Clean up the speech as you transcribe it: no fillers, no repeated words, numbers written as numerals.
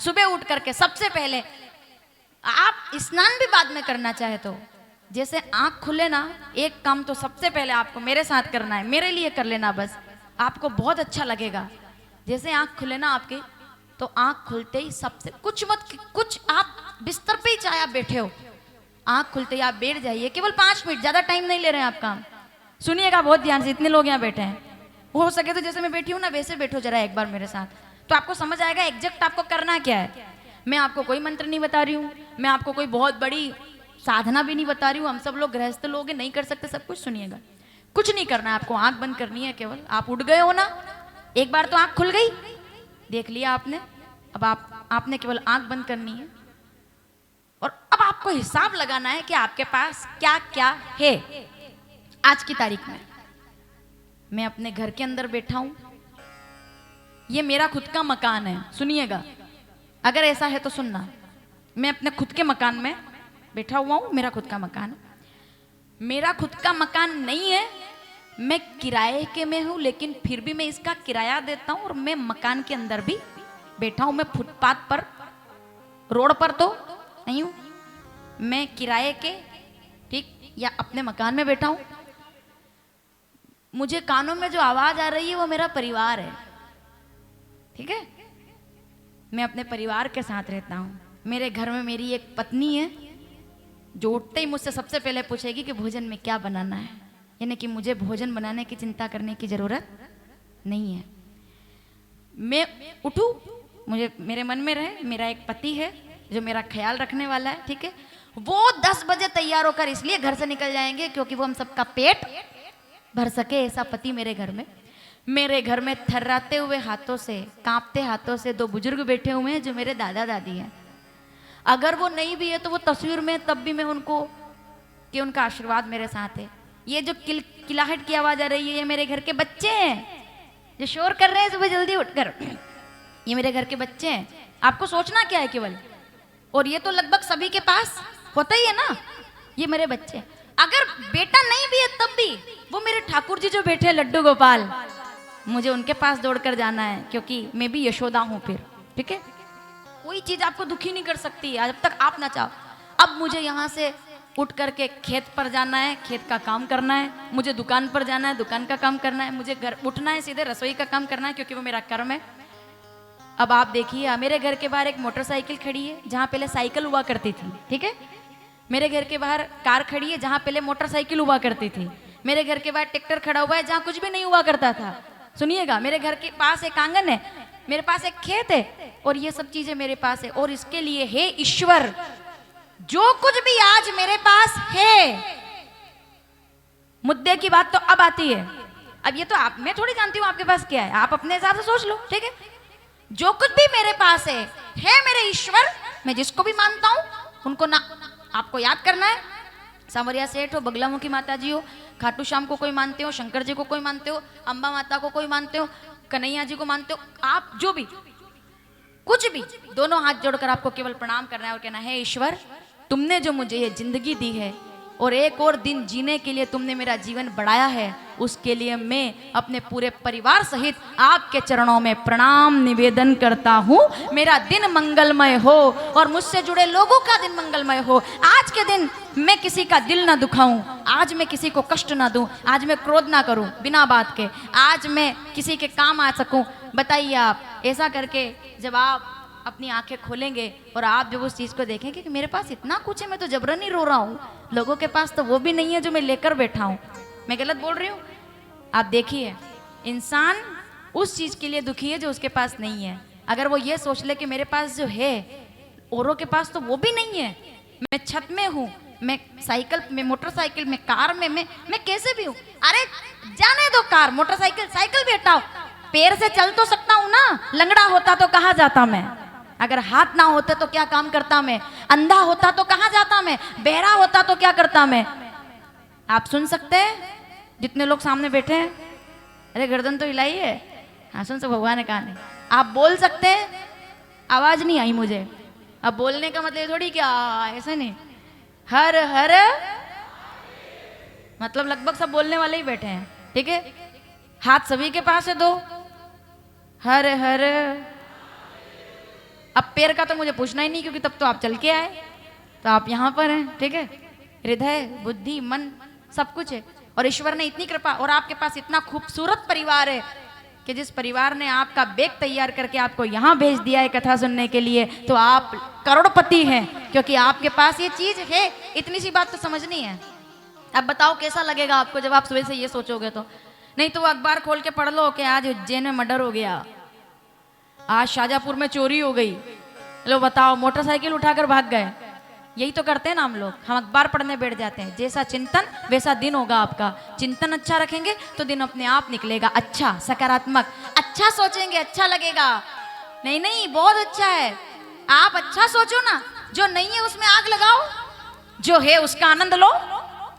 सुबह उठ करके सबसे पहले आप स्नान भी बाद में करना चाहे तो, जैसे आंख खुले ना, एक काम तो सबसे पहले आपको मेरे साथ करना है, मेरे लिए कर लेना बस, आपको बहुत अच्छा लगेगा। जैसे आंख खुले ना आपकी, तो आंख खुलते ही सबसे कुछ आप बिस्तर पे ही चाहे आप बैठे हो, आंख खुलते ही आप बैठ जाइए, केवल 5 मिनट, ज्यादा टाइम नहीं ले रहे हैं आप काम। सुनिएगा बहुत ध्यान से, इतने लोग यहाँ बैठे हैं, हो सके तो जैसे मैं बैठी हूँ ना वैसे बैठो जरा एक बार मेरे साथ, तो आपको समझ आएगा एग्जैक्ट आपको करना क्या है। मैं आपको कोई मंत्र नहीं बता रही हूँ, मैं आपको कोई बहुत बड़ी साधना भी नहीं बता रही हूँ, हम सब लोग गृहस्थ लोग हैं, नहीं कर सकते सब कुछ। सुनिएगा, कुछ नहीं करना है आपको, आंख बंद करनी है केवल। आप उठ गए हो ना, एक बार तो आंख खुल गई, देख लिया आपने, अब आपने केवल आंख बंद करनी है और अब आपको हिसाब लगाना है कि आपके पास क्या क्या है। आज की तारीख में मैं अपने घर के अंदर बैठा हूं, ये मेरा खुद का मकान है। सुनिएगा, अगर ऐसा है तो सुनना, मैं अपने खुद के मकान में बैठा हुआ हूं, मेरा खुद का मकान है। मेरा खुद का मकान नहीं है, मैं किराए के में हूं, लेकिन फिर भी मैं इसका किराया देता हूं और मैं मकान के अंदर भी बैठा हूं। मैं फुटपाथ पर, रोड पर तो नहीं हूं, मैं किराए के, ठीक, या अपने मकान में बैठा हूं। मुझे कानों में जो आवाज आ रही है वो मेरा परिवार है, ठीक है। मैं अपने परिवार के साथ रहता हूं। मेरे घर में मेरी एक पत्नी है जो उठते ही मुझसे सबसे पहले पूछेगी कि भोजन में क्या बनाना है, यानी कि मुझे भोजन बनाने की चिंता करने की जरूरत नहीं है। मैं उठूं, मुझे मेरे मन में रहे मेरा एक पति है जो मेरा ख्याल रखने वाला है, ठीक है। वो 10 बजे तैयार होकर इसलिए घर से निकल जाएंगे क्योंकि वो हम सबका पेट भर सके, ऐसा पति मेरे घर में। मेरे घर में थर्राते हुए हाथों से, कांपते हाथों से 2 बुजुर्ग बैठे हुए हैं जो मेरे दादा दादी हैं। अगर वो नहीं भी है तो वो तस्वीर में, तब भी मैं उनको, कि उनका आशीर्वाद मेरे साथ है। ये जो किलाहट की आवाज आ रही है, ये मेरे घर के बच्चे हैं जो शोर कर रहे हैं सुबह जल्दी उठकर, ये मेरे घर के बच्चे हैं। आपको सोचना क्या है केवल, और ये तो लगभग सभी के पास होता ही है ना, ये मेरे बच्चे। अगर बेटा नहीं भी है तब भी वो मेरे ठाकुर जी जो बैठे हैं लड्डू गोपाल, मुझे उनके पास दौड़कर जाना है क्योंकि मैं भी यशोदा हूं फिर, ठीक है। कोई चीज आपको दुखी नहीं कर सकती है जब तक आप ना चाहो। अब मुझे यहाँ से उठ करके खेत पर जाना है, खेत का काम करना है, मुझे दुकान पर जाना है, दुकान का काम करना है, मुझे घर उठना है, सीधे रसोई का काम करना है क्योंकि वो मेरा कर्म है। अब आप देखिए, मेरे घर के बाहर एक मोटरसाइकिल खड़ी है जहाँ पहले साइकिल हुआ करती थी, ठीक है। मेरे घर के बाहर कार खड़ी है जहाँ पहले मोटरसाइकिल हुआ करती थी। मेरे घर के बाहर ट्रैक्टर खड़ा हुआ है जहाँ कुछ भी नहीं हुआ करता था। सुनिएगा, मेरे घर के पास एक आंगन है, मेरे पास एक खेत है, और ये सब चीजें मेरे पास है। और इसके लिए हे ईश्वर, जो कुछ भी आज मेरे पास है, मुद्दे की बात तो अब आती है। अब ये तो आप, मैं थोड़ी जानती हूँ आपके पास क्या है, आप अपने हिसाब से सोच लो, ठीक है। जो कुछ भी मेरे पास है मेरे ईश्वर। मैं जिसको भी मानता हूँ उनको ना आपको याद करना है। सांवरिया सेठ हो, बगलामुखी माता जी हो, खाटू श्याम को कोई मानते हो, शंकर जी को कोई मानते हो, अंबा माता को कोई मानते हो, कन्हैया जी को मानते हो, आप जो भी, कुछ भी, दोनों हाथ जोड़कर आपको केवल प्रणाम करना है और कहना है, ईश्वर तुमने जो मुझे ये जिंदगी दी है और एक और दिन जीने के लिए तुमने मेरा जीवन बढ़ाया है, उसके लिए मैं अपने पूरे परिवार सहित आपके चरणों में प्रणाम निवेदन करता हूँ। मेरा दिन मंगलमय हो और मुझसे जुड़े लोगों का दिन मंगलमय हो। आज के दिन मैं किसी का दिल ना दुखाऊं, आज मैं किसी को कष्ट ना दूं, आज मैं क्रोध ना करूं बिना बात के, आज मैं किसी के काम आ सकूं। बताइए आप, ऐसा करके जब आप अपनी आंखें खोलेंगे और आप जब उस चीज को देखेंगे कि मेरे पास इतना कुछ है, मैं तो जबरन ही रो रहा हूँ, लोगों के पास तो वो भी नहीं है जो मैं लेकर बैठा हूँ। मैं गलत बोल रही हूँ? आप देखिए, इंसान उस चीज के लिए दुखी है जो उसके पास नहीं है। अगर वो ये सोच ले कि मेरे पास जो है औरों के पास तो वो भी नहीं है, मैं छत में हूँ, मैं साइकिल में, मोटरसाइकिल में, कार में, मैं कैसे भी हूँ। अरे जाने दो, कार मोटरसाइकिल साइकिल भी हटाओ, पैर से चल तो सकता हूँ ना। लंगड़ा होता तो कहाँ जाता मैं, अगर हाथ ना होते तो क्या काम करता मैं, अंधा होता तो कहाँ जाता मैं, बहरा होता तो क्या करता मैं। आप सुन सकते हैं जितने लोग सामने बैठे हैं? अरे गर्दन तो हिलाई है, हाँ सुन, सब भगवान ने कहा नहीं। आप बोल सकते हैं? आवाज नहीं आई मुझे। अब बोलने का मतलब थोड़ी क्या ऐसा नहीं, हर हर मतलब लगभग सब बोलने वाले ही बैठे हैं, ठीक है। हाथ सभी के पास है दो, हर हर। अब पैर का तो मुझे पूछना ही नहीं, क्योंकि तब तो आप चल के आए, तो आप यहाँ पर हैं, ठीक है। हृदय, बुद्धि, मन सब कुछ है, और ईश्वर ने इतनी कृपा, और आपके पास इतना खूबसूरत परिवार है कि जिस परिवार ने आपका बैग तैयार करके आपको यहाँ भेज दिया है कथा सुनने के लिए, तो आप करोड़पति हैं, क्योंकि आपके पास ये चीज है। इतनी सी बात तो समझनी है। अब बताओ कैसा लगेगा आपको जब आप सुबह से ये सोचोगे तो। नहीं तो अखबार खोल के पढ़ लो कि आज उज्जैन में मर्डर हो गया, आज शाजापुर में चोरी हो गई, लो बताओ मोटरसाइकिल उठाकर भाग गए। यही तो करते हैं ना हम लोग, हम अखबार पढ़ने बैठ जाते हैं। जैसा चिंतन वैसा दिन होगा आपका। चिंतन अच्छा रखेंगे तो दिन अपने आप निकलेगा अच्छा, सकारात्मक। अच्छा सोचेंगे अच्छा लगेगा। नहीं नहीं, बहुत अच्छा है, आप अच्छा सोचो ना, जो नहीं है उसमें आग लगाओ, जो है उसका आनंद लो।